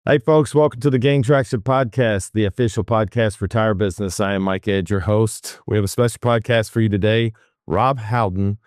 Hey, folks, welcome to the Gain Traction Podcast, the official podcast for tire business. I am Mike Edge, your host. We have a special podcast for you today. Rob Howden,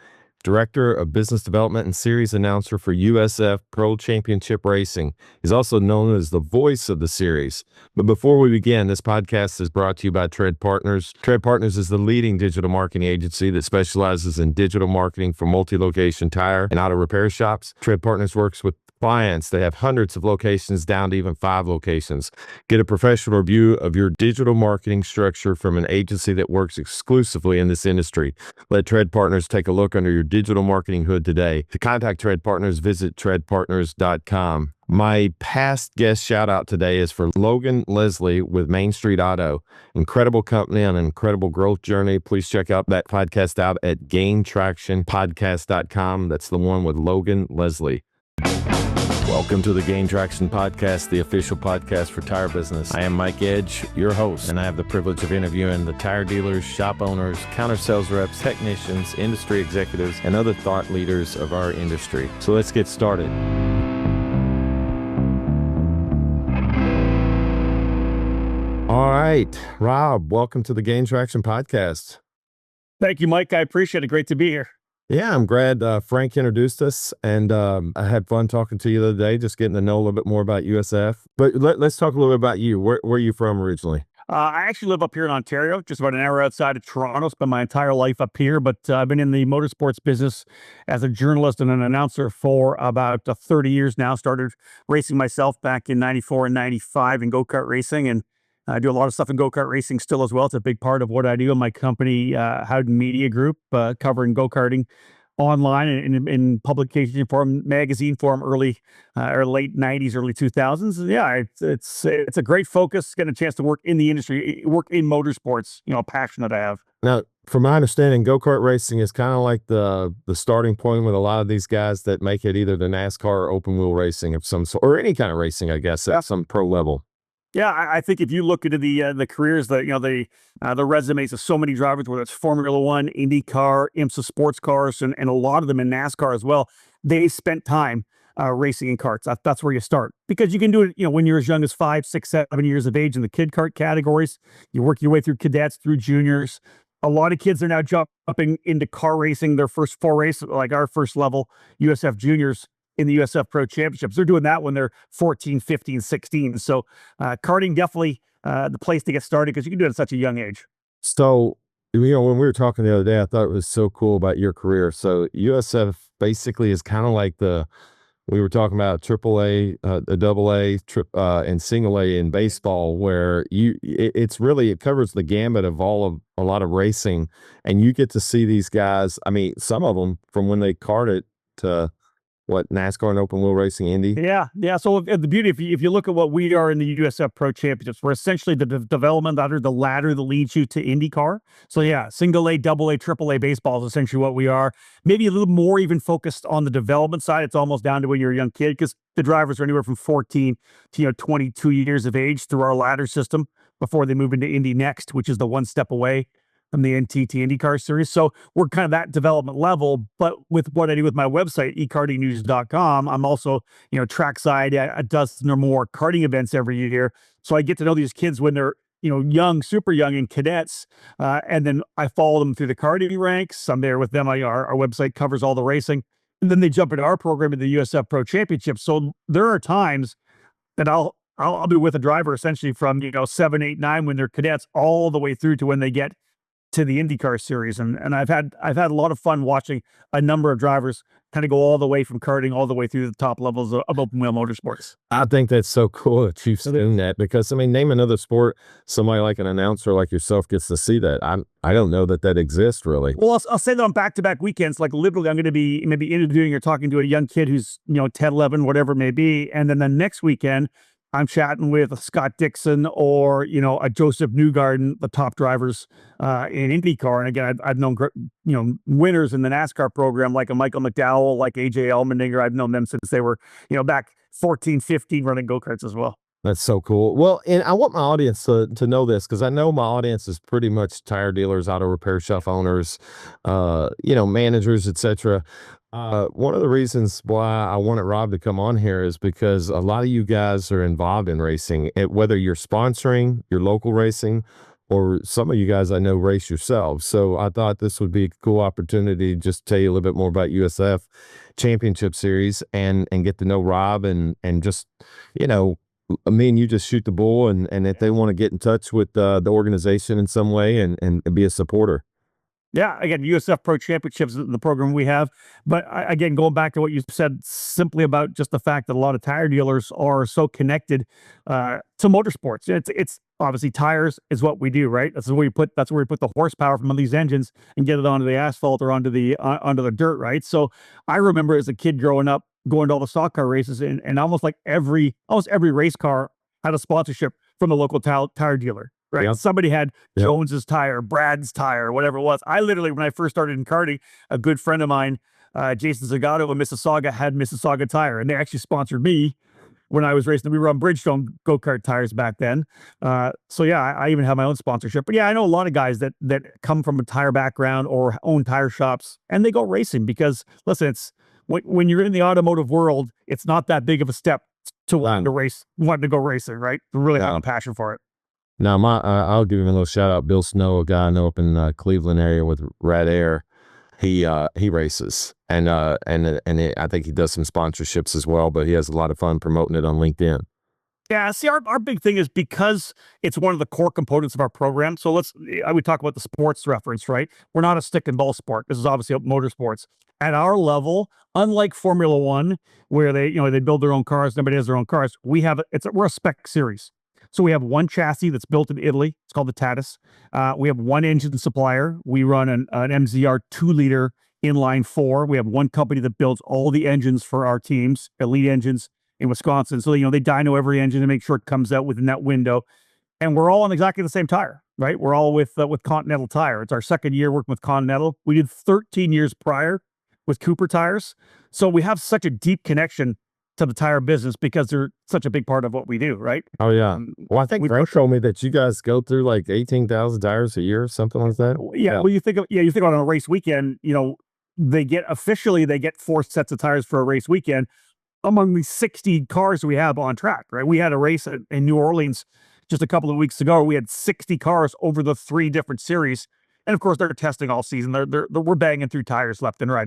Director of Business Development and Series Announcer for USF Pro Championship Racing. He's also known as the voice of the series. But before we begin, this podcast is brought to you by Tread Partners. Tread Partners is the leading digital marketing agency that specializes in digital marketing for multi-location tire and auto repair shops. Tread Partners works with clients. They have hundreds of locations down to even 5 locations. Get a professional review of your digital marketing structure from an agency that works exclusively in this industry. Let Tread Partners take a look under your digital marketing hood today. To contact Tread Partners, visit treadpartners.com. My past guest shout out today is for Logan Leslie with Main Street Auto. Incredible company on an incredible growth journey. Please check out that podcast out at gaintractionpodcast.com. That's the one with Logan Leslie. Welcome to the Gain Traction Podcast, the official podcast for tire business. I am Mike Edge, your host, and I have the privilege of interviewing the tire dealers, shop owners, counter sales reps, technicians, industry executives, and other thought leaders of our industry. So let's get started. All right, Rob, welcome to the Gain Traction Podcast. Thank you, Mike. I appreciate it. Great to be here. Yeah, I'm glad Frank introduced us, and I had fun talking to you the other day, just getting to know a little bit more about USF. But let's talk a little bit about you. Where are you from originally? I actually live up here in Ontario, just about an hour outside of Toronto. Spent my entire life up here, but I've been in the motorsports business as a journalist and an announcer for about 30 years now. Started racing myself back in 94 and 95 in go-kart racing, and I do a lot of stuff in go-kart racing still as well. It's a big part of what I do in my company, Howden Media Group, covering go-karting online and in publication form, magazine form, early or late 90s, early 2000s. Yeah, it's a great focus, getting a chance to work in the industry, work in motorsports, a passion that I have. Now, from my understanding, go-kart racing is kind of like the starting point with a lot of these guys that make it either the NASCAR or open wheel racing of some sort, or any kind of racing, I guess, at some pro level. Yeah, I think if you look into the careers that the resumes of so many drivers, whether it's Formula One, IndyCar, IMSA sports cars, and a lot of them in NASCAR as well, they spent time racing in karts. That's where you start, because you can do it. When you're as young as 5, 6, 7 years of age in the kid kart categories. You work your way through cadets, through juniors. A lot of kids are now jumping into car racing. Their first foray, like our first level USF juniors in the USF Pro Championships. They're doing that when they're 14, 15, 16. So karting definitely the place to get started, because you can do it at such a young age. So, when we were talking the other day, I thought it was so cool about your career. So USF basically is kind of like we were talking about AAA, a AA, and single A in baseball, where it covers the gamut of a lot of racing, and you get to see these guys. I mean, some of them from when they karted to NASCAR and open wheel racing, Indy? Yeah. So the beauty, if you look at what we are in the USF Pro Championships, we're essentially the development ladder, the ladder that leads you to IndyCar. So yeah, single A, double A, triple A baseball is essentially what we are. Maybe a little more even focused on the development side. It's almost down to when you're a young kid, because the drivers are anywhere from 14 to 22 years of age through our ladder system before they move into Indy next, which is the one step away from the NTT IndyCar series. So we're kind of that development level. But with what I do with my website, ekartingnews.com, I'm also, trackside at a dozen or more karting events every year. So I get to know these kids when they're, young, super young, and cadets. And then I follow them through the karting ranks. I'm there with them. Our website covers all the racing. And then they jump into our program in the USF Pro Championships. So there are times that I'll be with a driver essentially from, 7, 8, 9 when they're cadets, all the way through to when they get to the IndyCar series. And I've had a lot of fun watching a number of drivers kind of go all the way from karting all the way through the top levels of open wheel motorsports. I think that's so cool that you've seen that, because name another sport somebody like an announcer like yourself gets to see that. I don't know that exists really. Well, I'll say that on back-to-back weekends, like literally I'm going to be maybe interviewing or talking to a young kid who's 10, 11, whatever it may be, and then the next weekend I'm chatting with Scott Dixon or, a Joseph Newgarden, the top drivers in IndyCar. And again, I've known, winners in the NASCAR program, like a Michael McDowell, like AJ Allmendinger. I've known them since they were, back 14, 15 running go-karts as well. That's so cool. Well, and I want my audience to know this because I know my audience is pretty much tire dealers, auto repair shop owners, managers, etc. One of the reasons why I wanted Rob to come on here is because a lot of you guys are involved in racing, whether you're sponsoring your local racing or some of you guys I know race yourselves. So I thought this would be a cool opportunity to just tell you a little bit more about USF Championship Series and get to know Rob and just, you know, me and you just shoot the bull and if they want to get in touch with the organization in some way and be a supporter. Yeah, again, USF Pro Championships is the program we have. But again, going back to what you said, simply about just the fact that a lot of tire dealers are so connected to motorsports. It's obviously tires is what we do, right? That's where we put the horsepower from these engines and get it onto the asphalt or onto the dirt, right? So I remember as a kid growing up, going to all the stock car races, and almost every race car had a sponsorship from the local tire dealer. Right. Yep. Somebody had Yep. Jones's tire, Brad's tire, whatever it was. I literally, when I first started in karting, a good friend of mine, Jason Zagato in Mississauga, had Mississauga tire, and they actually sponsored me when I was racing. We were on Bridgestone go-kart tires back then. So yeah, I even have my own sponsorship. But yeah, I know a lot of guys that come from a tire background or own tire shops, and they go racing because, listen, it's when you're in the automotive world, it's not that big of a step to wanting to go racing, right? Really have a passion for it. Now, I'll give him a little shout out. Bill Snow, a guy I know up in Cleveland area with Rad Air, he races and I think he does some sponsorships as well. But he has a lot of fun promoting it on LinkedIn. Yeah, see, our big thing is because it's one of the core components of our program. So I would talk about the sports reference, right? We're not a stick and ball sport. This is obviously motorsports. At our level, unlike Formula One, where they build their own cars, nobody has their own cars. We're a spec series. So we have one chassis that's built in Italy. It's called the Tatus. We have one engine supplier. We run an MZR 2-liter inline 4. We have one company that builds all the engines for our teams, elite engines in Wisconsin. So, they dyno every engine to make sure it comes out within that window. And we're all on exactly the same tire, right? We're all with Continental Tire. It's our second year working with Continental. We did 13 years prior with Cooper tires. So we have such a deep connection to the tire business because they're such a big part of what we do, right? Oh yeah. Well, I think Frank told me that you guys go through like 18,000 tires a year or something like that. Yeah. Well, you think on a race weekend, they get 4 sets of tires for a race weekend among the 60 cars we have on track, right? We had a race in New Orleans just a couple of weeks ago. We had 60 cars over the 3 different series. And of course, they're testing all season. We're banging through tires left and right.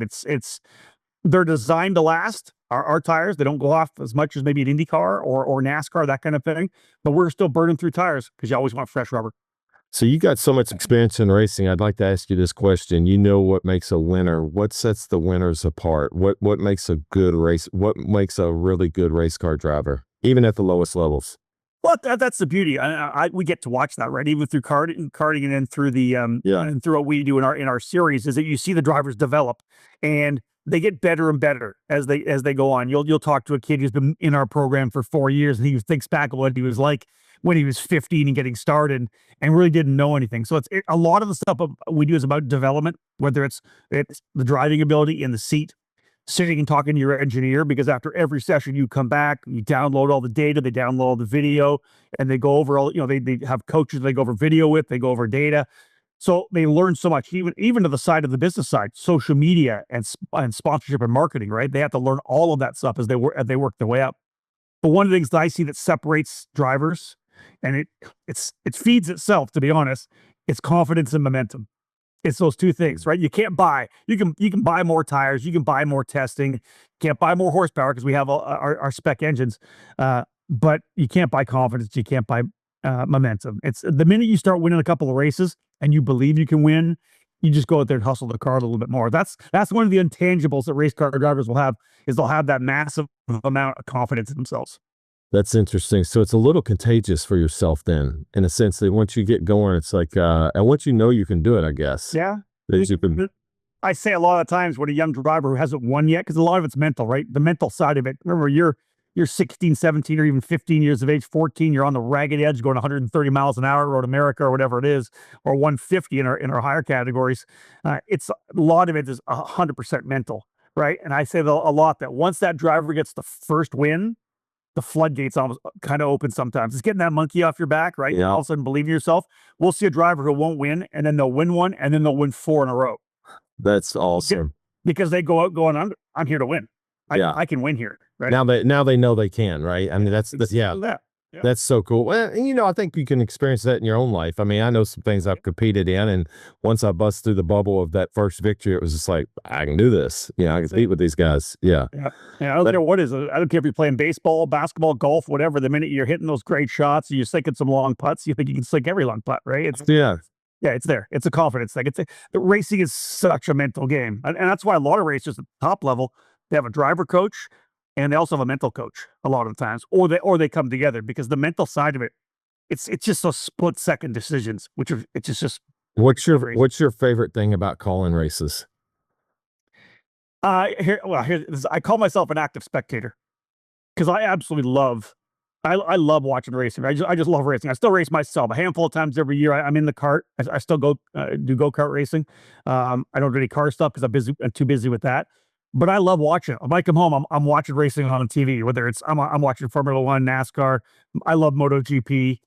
They're designed to last. Our tires, they don't go off as much as maybe an IndyCar or NASCAR, that kind of thing. But we're still burning through tires because you always want fresh rubber. So you got so much experience in racing. I'd like to ask you this question. You know what makes a winner? What sets the winners apart? What makes a good race? What makes a really good race car driver, even at the lowest levels? Well, that's the beauty. We get to watch that, right? Even through karting, and then through and through what we do in our series, is that you see the drivers develop and they get better and better as they go on. You'll talk to a kid who's been in our program for 4 years, and he thinks back of what he was like when he was 15 and getting started, and really didn't know anything. So a lot of the stuff we do is about development, whether it's the driving ability in the seat, sitting and talking to your engineer, because after every session you come back, you download all the data, they download all the video, and they go over all, they have coaches they go over video with, they go over data. So they learn so much, even to the side of the business side, social media and sponsorship and marketing, right? They have to learn all of that stuff as they work their way up. But one of the things that I see that separates drivers, and it feeds itself, to be honest, it's confidence and momentum. It's those two things, right? You can buy more tires, you can buy more testing, can't buy more horsepower because we have our spec engines, but you can't buy confidence, you can't buy momentum. It's the minute you start winning a couple of races and you believe you can win, you just go out there and hustle the car a little bit more. That's one of the intangibles that race car drivers will have, is they'll have that massive amount of confidence in themselves. That's interesting. So it's a little contagious for yourself then, in a sense that once you get going, it's like, and once you know you can do it, I guess. Yeah. You I say a lot of times when a young driver who hasn't won yet, because a lot of it's mental, right? The mental side of it. Remember, you're 16, 17, or even 15 years of age, 14, you're on the ragged edge going 130 miles an hour, Road America, or whatever it is, or 150 in our higher categories. It's a lot of it is 100% mental, right? And I say a lot that once that driver gets the first win, the floodgates almost kind of open sometimes. It's getting that monkey off your back, right? Yeah. All of a sudden, believe in yourself. We'll see a driver who won't win, and then they'll win one, and then they'll win 4 in a row. That's awesome. Because they go out going, I'm here to win. Yeah. I can win here. Right? Now they know they can, right? I mean, yeah. That's so cool. Well, and I think you can experience that in your own life. I mean, I know some things I've competed in, and once I bust through the bubble of that first victory, it was just like, I can do this. I can compete with these guys. Yeah. I don't care what is it. I don't care if you're playing baseball, basketball, golf, whatever. The minute you're hitting those great shots, you're sinking some long putts, you think you can sink every long putt, right? It's there. It's a confidence thing. The racing is such a mental game, and that's why a lot of racers at the top level, they have a driver coach, and they also have a mental coach a lot of the times, or they come together, because the mental side of it, it's just those split-second decisions, it's just. What's your favorite thing about calling races? I call myself an active spectator, because I absolutely love. I love watching racing. I just love racing. I still race myself a handful of times every year. I'm in the kart. I still do go-kart racing. I don't do any car stuff because I'm too busy with that. But I love watching it. When I come home, I'm watching racing on TV, whether it's I'm watching Formula One, NASCAR. I love MotoGP.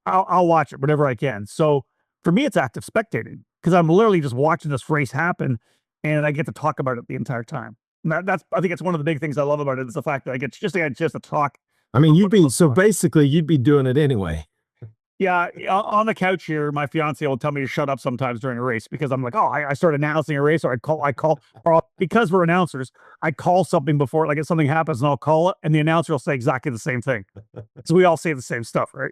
I'll watch it whenever I can. So for me, it's active spectating, because I'm literally just watching this race happen, and I get to talk about it the entire time. And I think it's one of the big things I love about it, is the fact that I get just to talk. I mean, basically you'd be doing it anyway. Yeah, on the couch here, my fiance will tell me to shut up sometimes during a race, because I'm like, I start announcing a race, or because we're announcers, I call something before, like if something happens, and I'll call it, and the announcer will say exactly the same thing. So we all say the same stuff, right?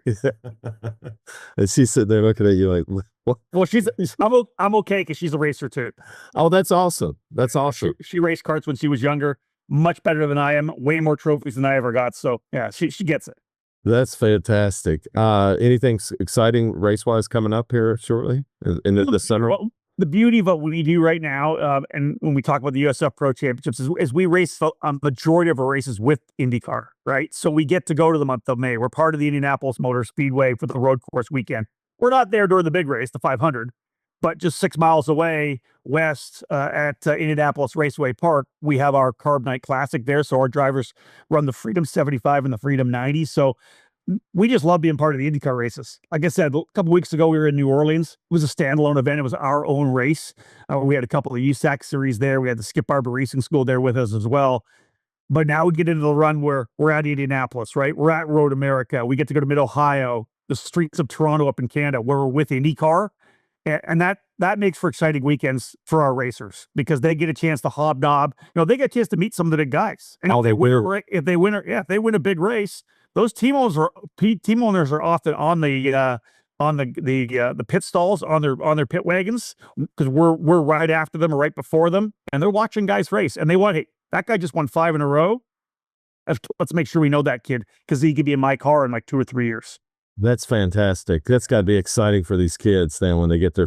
And she's sitting there looking at you like, what? Well, I'm okay, because she's a racer too. Oh, that's awesome. That's awesome. She raced karts when she was younger, much better than I am, way more trophies than I ever got. So yeah, she gets it. That's fantastic. Anything exciting race-wise coming up here shortly in the summer? Well, the beauty of what we do right now, and when we talk about the USF Pro Championships, is we race a majority of our races with IndyCar, right? So we get to go to the month of May. We're part of the Indianapolis Motor Speedway for the road course weekend. We're not there during the big race, the 500, but just 6 miles away west at Indianapolis Raceway Park, we have our Carb Night Classic there. So our drivers run the Freedom 75 and the Freedom 90. So we just love being part of the IndyCar races. Like I said, a couple weeks ago, we were in New Orleans. It was a standalone event. It was our own race. We had a couple of USAC series there. We had the Skip Barber Racing School there with us as well. But now we get into the run where we're at Indianapolis, right? We're at Road America. We get to go to Mid-Ohio, the streets of Toronto up in Canada, where we're with IndyCar. And that makes for exciting weekends for our racers, because they get a chance to hobnob. They get a chance to meet some of the big guys. And if they win a big race, those team owners are often on the pit stalls, on their pit wagons, because we're right after them or right before them, and they're watching guys race, and they want, hey, that guy just won 5 in a row. Let's make sure we know that kid, because he could be in my car in like 2 or 3 years. That's fantastic. That's got to be exciting for these kids then when they get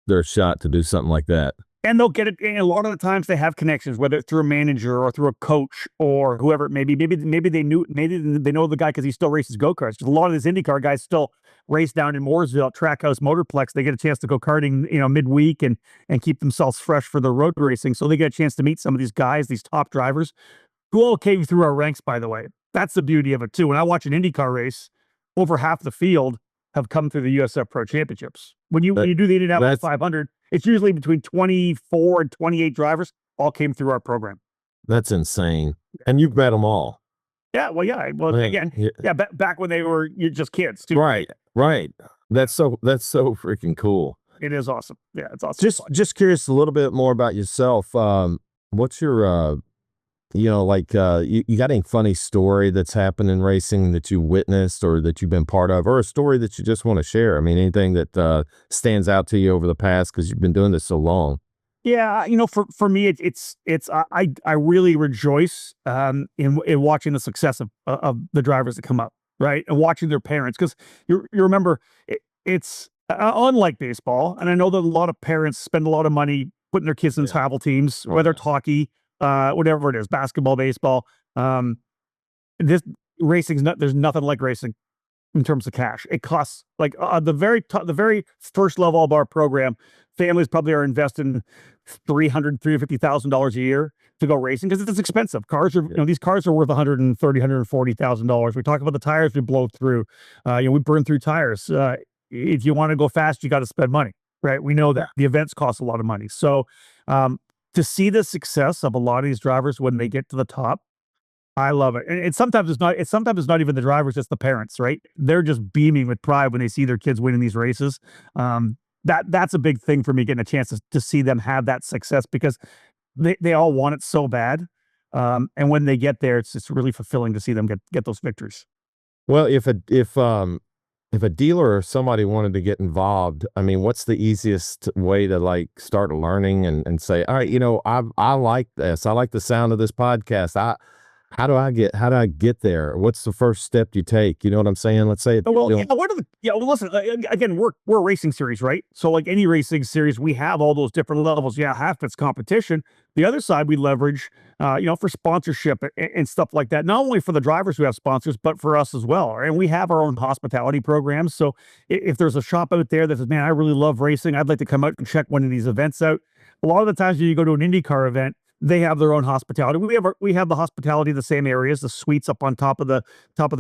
their shot to do something like that. And they'll get it. And a lot of the times they have connections, whether it's through a manager or through a coach or whoever it may be. Maybe they know the guy because he still races go-karts. A lot of these IndyCar guys still race down in Mooresville at Trackhouse Motorplex. They get a chance to go karting, midweek and keep themselves fresh for the road racing. So they get a chance to meet some of these guys, these top drivers, who all came through our ranks, by the way. That's the beauty of it too. When I watch an IndyCar race, over half the field have come through the USF Pro Championships. When you do the Indianapolis 500, it's usually between 24 and 28 drivers all came through our program. That's insane. And you've met them all. Yeah, well, yeah. Well, again, back when you're just kids too. Right. That's so freaking cool. It is awesome. Yeah, it's awesome. Just curious a little bit more about yourself. What's your you got any funny story that's happened in racing that you witnessed or that you've been part of, or a story that you just want to share? I mean, anything that stands out to you over the past, because you've been doing this so long. Yeah, for me, I really rejoice in watching the success of the drivers that come up, right, and watching their parents, because you remember it's unlike baseball, and I know that a lot of parents spend a lot of money putting their kids in travel teams, whether it's hockey, whatever it is, basketball, baseball. This there's nothing like racing in terms of cash. It costs like the very first level of our program, families probably are investing $350,000 a year. to go racing because it's expensive. Cars are, these cars are worth $130,000, $140,000. We talk about the tires we blow through. We burn through tires. If you want to go fast, you got to spend money, right? We know that the events cost a lot of money. So to see the success of a lot of these drivers when they get to the top, I love it. And sometimes it's not. Sometimes it's not even the drivers; it's the parents, right? They're just beaming with pride when they see their kids winning these races. That's a big thing for me, getting a chance to see them have that success because they all want it so bad. And when they get there, it's really fulfilling to see them get those victories. Well, if a dealer or somebody wanted to get involved, I mean, what's the easiest way to like start learning and say, all right, I like this. I like the sound of this podcast. How do I get there? What's the first step you take? You know what I'm saying? Let's say, listen, again, we're a racing series, right? So like any racing series, we have all those different levels. Yeah, half it's competition. The other side we leverage, for sponsorship and stuff like that. Not only for the drivers who have sponsors, but for us as well. And we have our own hospitality programs. So if there's a shop out there that says, man, I really love racing, I'd like to come out and check one of these events out. A lot of the times when you go to an IndyCar event, they have their own hospitality. We have the hospitality in the same areas, the suites up on top of the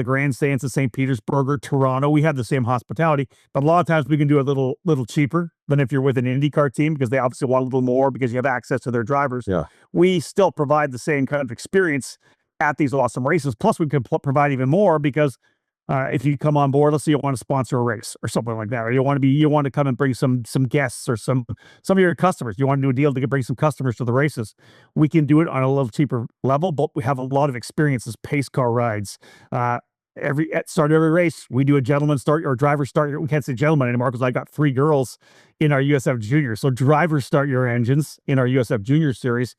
grandstands in St. Petersburg or Toronto. We have the same hospitality, but a lot of times we can do a little cheaper than if you're with an IndyCar team because they obviously want a little more because you have access to their drivers. Yeah. We still provide the same kind of experience at these awesome races. Plus, we can provide even more because if you come on board, let's say you want to sponsor a race or something like that, or you want to come and bring some guests or some of your customers. You want to do a deal to bring some customers to the races. We can do it on a little cheaper level, but we have a lot of experiences, pace car rides. At start of every race, we do a gentleman start or driver start. We can't say gentleman anymore because I got 3 girls in our USF Junior. So drivers start your engines in our USF Junior series.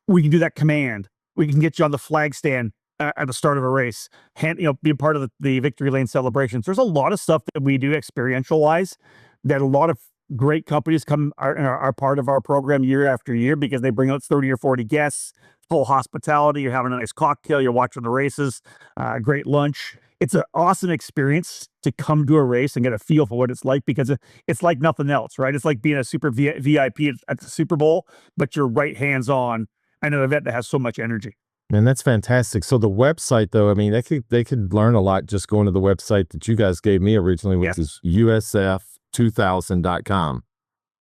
We can do that command. We can get you on the flag stand at the start of a race, be a part of the victory lane celebrations. There's a lot of stuff that we do experiential wise that a lot of great companies are part of our program year after year because they bring out 30 or 40 guests, full hospitality. You're having a nice cocktail. You're watching the races, great lunch. It's an awesome experience to come to a race and get a feel for what it's like because it's like nothing else, right? It's like being a super VIP at the Super Bowl, but you're right hands on an event that has so much energy. Man, that's fantastic. So the website, though, I mean, they could learn a lot just going to the website that you guys gave me originally, which is USF2000.com.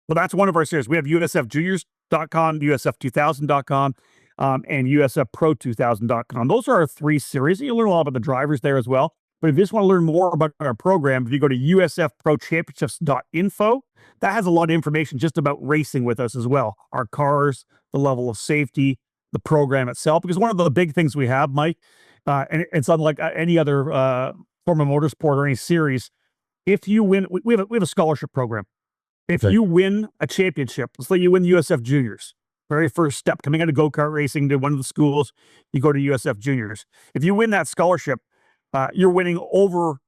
Well, that's one of our series. We have USFjuniors.com, USF2000.com, and USFPro2000.com. Those are our 3 series. You'll learn a lot about the drivers there as well. But if you just want to learn more about our program, if you go to USFProChampionships.info, that has a lot of information just about racing with us as well. Our cars, the level of safety, the program itself, because one of the big things we have, Mike, and it's unlike any other form of motorsport or any series. If you win, we have a scholarship program. If you win a championship, let's say you win USF Juniors, very first step coming out of go-kart racing to one of the schools, you go to USF Juniors. If you win that scholarship, you're winning over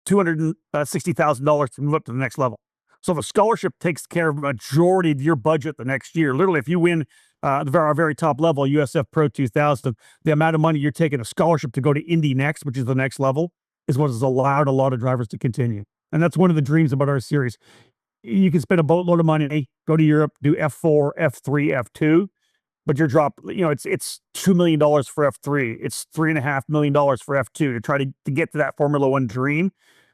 $260,000 to move up to the next level. So the scholarship takes care of a majority of your budget the next year. Literally, if you win our very top level, USF Pro 2000, the amount of money you're taking a scholarship to go to Indy next, which is the next level, is what has allowed a lot of drivers to continue. And that's one of the dreams about our series. You can spend a boatload of money, go to Europe, do F4, F3, F2, but you're it's $2 million for F3. It's $3.5 million for F2 to try to get to that Formula One dream.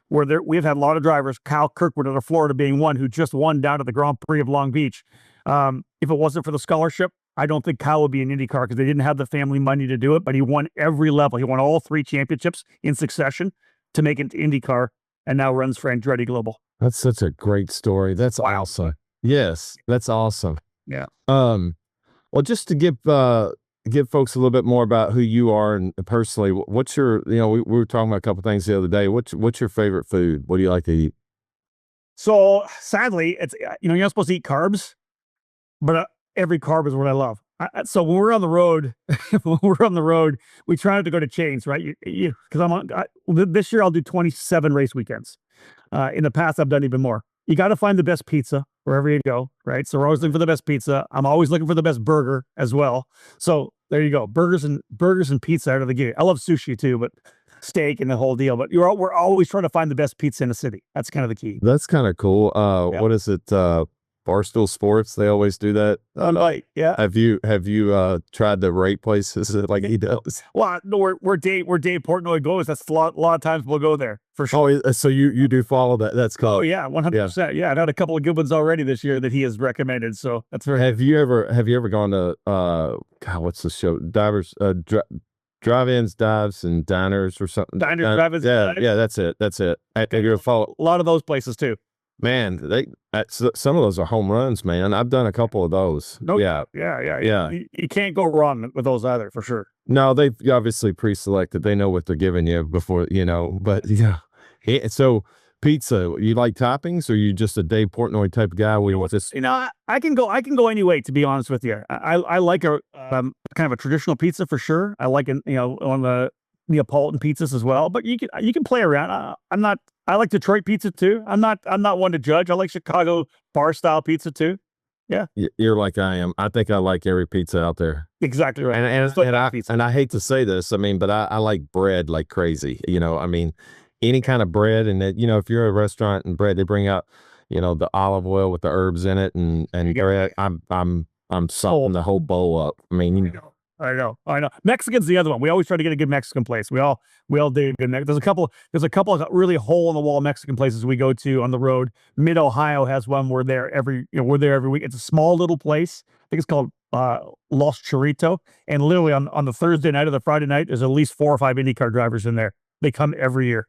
Where we've had a lot of drivers, Kyle Kirkwood out of Florida being one who just won down at the Grand Prix of Long Beach. If it wasn't for the scholarship, I don't think Kyle would be in IndyCar because they didn't have the family money to do it, but he won every level. He won all 3 championships in successsion to make it to IndyCar and now runs for Andretti Global. That's such a great story. That's awesome. Yes, that's awesome. Yeah. Well, just to give folks a little bit more about who you are and personally, what's your, we were talking about a couple things the other day. What's your favorite food? What do you like to eat? So sadly, it's, you're not supposed to eat carbs, but every carb is what I love. So when we're on the road, we try not to go to chains, right? Because this year I'll do 27 race weekends. In the past, I've done even more. You got to find the best pizza wherever you go, right? So we're always looking for the best pizza. I'm always looking for the best burger as well. So there you go. Burgers and pizza out of the gate. I love sushi too, but steak and the whole deal. But we're always trying to find the best pizza in the city. That's kind of the key. That's kind of cool. What is it? Barstool Sports, they always do that. Oh, no, yeah. Have you tried the rate places like he does? Well, no, where Dave Portnoy goes, that's a lot of times we'll go there for sure. Oh, so you do follow that? That's cool. Oh yeah, 100%. Yeah, I had a couple of good ones already this year that he has recommended. So that's very. Have you ever gone to God, what's the show? Divers, drive-ins, dives, and diners or something? Diners, drive-ins, Yeah, dives? yeah, that's it. That's it. Have you follow? A lot of those places too. Man, some of those are home runs, man. I've done a couple of those. No, Yeah. yeah. You can't go wrong with those either, for sure. No, they've obviously pre-selected. They know what they're giving you before, but yeah. So pizza, you like toppings or you just a Dave Portnoy type of guy? We want this. I can go any way, to be honest with you. I like a kind of a traditional pizza for sure. I like on the Neapolitan pizzas as well, but you can play around. I like Detroit pizza too. I'm not one to judge. I like Chicago bar style pizza too. Yeah. You're like I am. I think I like every pizza out there. Exactly right. And I hate to say this, but I like bread like crazy. Any kind of bread, and that, if you're a restaurant and bread, they bring out, the olive oil with the herbs in it and bread. I'm sucking the whole bowl up. I know. Mexican's the other one. We always try to get a good Mexican place. We all do good. There's a couple of really hole in the wall Mexican places we go to on the road. Mid Ohio has one. We're there every week. It's a small little place. I think it's called Los Chorrito. And literally on the Thursday night or the Friday night, there's at least 4 or 5 IndyCar drivers in there. They come every year.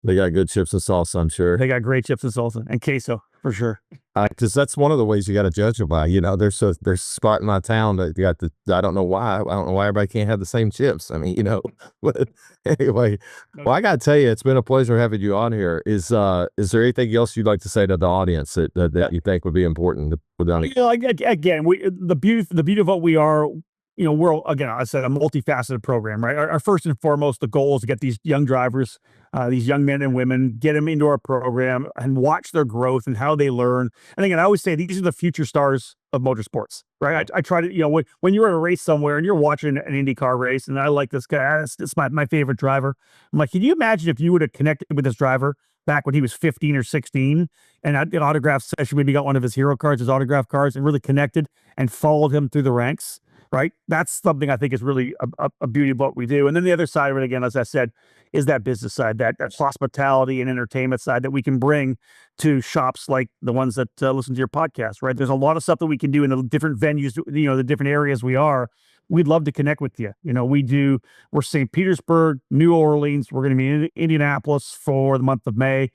They got good chips and salsa, I'm sure. They got great chips and salsa and queso for sure. Because that's one of the ways you got to judge it by. There's a spot in my town that you got I don't know why. I don't know why everybody can't have the same chips. But anyway, well, I got to tell you, it's been a pleasure having you on here. Is there anything else you'd like to say to the audience that you think would be important to put down? Again, the beauty of what we are. We're, again, I said, a multifaceted program, right? Our first and foremost, the goal is to get these young drivers, these young men and women, get them into our program and watch their growth and how they learn. And again, I always say these are the future stars of motorsports, right? I try to, when you're at a race somewhere and you're watching an IndyCar race, and I like this guy, it's my favorite driver. I'm like, can you imagine if you would have connected with this driver back when he was 15 or 16 and at the autograph session, maybe got one of his hero cards, his autograph cards, and really connected and followed him through the ranks? Right. That's something I think is really a beauty of what we do. And then the other side of it, again, as I said, is that business side, that hospitality and entertainment side that we can bring to shops like the ones that listen to your podcast. Right. There's a lot of stuff that we can do in the different venues, the different areas we are. We'd love to connect with you. We're St. Petersburg, New Orleans. We're going to be in Indianapolis for the month of May.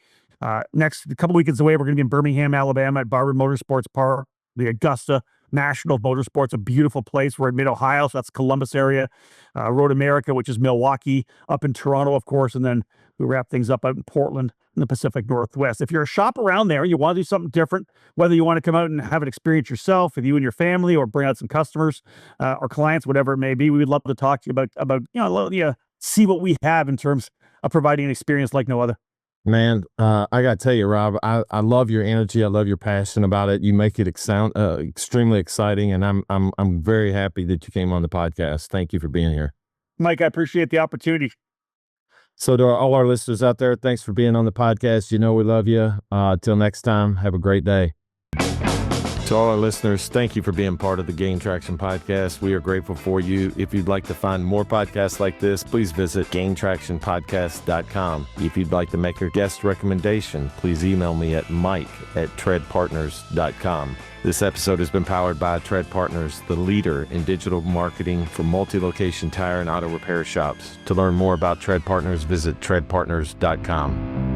Next, a couple weekends away, we're going to be in Birmingham, Alabama at Barber Motorsports Park, the Augusta National Motorsports, a beautiful place. We're in Mid Ohio, so that's Columbus area. Road America, which is Milwaukee, up in Toronto, of course, and then we wrap things up out in Portland in the Pacific Northwest. If you're a shop around there and you want to do something different, whether you want to come out and have an experience yourself with you and your family, or bring out some customers or clients, whatever it may be, we would love to talk to you about see what we have in terms of providing an experience like no other. Man, I got to tell you, Rob, I love your energy. I love your passion about it. You make it sound extremely exciting, and I'm very happy that you came on the podcast. Thank you for being here, Mike. I appreciate the opportunity. So to all our listeners out there, thanks for being on the podcast. We love you. Till next time, have a great day. To all our listeners, thank you for being part of the Gain Traction Podcast. We are grateful for you. If you'd like to find more podcasts like this, please visit gaintractionpodcast.com. If you'd like to make a guest recommendation, please email me at mike@treadpartners.com. This episode has been powered by Tread Partners, the leader in digital marketing for multi-location tire and auto repair shops. To learn more about Tread Partners, visit treadpartners.com.